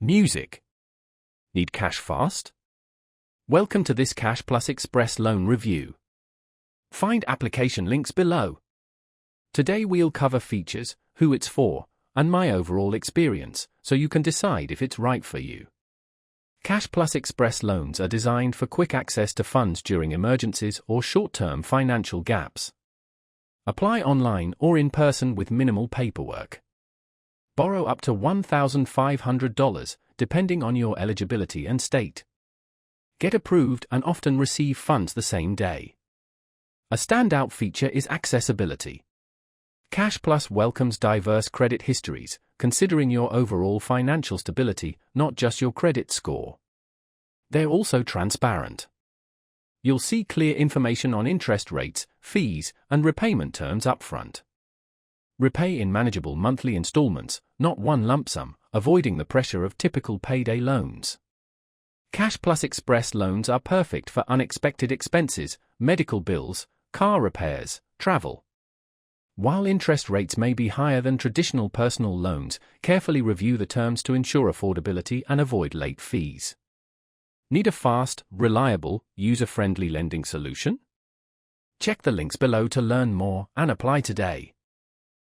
Music. Need cash fast? Welcome to this CashPlus Express loan review. Find application links below. Today we'll cover features, who it's for, and my overall experience, so you can decide if it's right for you. CashPlus Express loans are designed for quick access to funds during emergencies or short-term financial gaps. Apply online or in person with minimal paperwork. Borrow up to $1,500, depending on your eligibility and state. Get approved and often receive funds the same day. A standout feature is accessibility. CashPlus welcomes diverse credit histories, considering your overall financial stability, not just your credit score. They're also transparent. You'll see clear information on interest rates, fees, and repayment terms upfront. Repay in manageable monthly installments, not one lump sum, avoiding the pressure of typical payday loans. CashPlus Express loans are perfect for unexpected expenses, medical bills, car repairs, travel. While interest rates may be higher than traditional personal loans, carefully review the terms to ensure affordability and avoid late fees. Need a fast, reliable, user-friendly lending solution? Check the links below to learn more and apply today.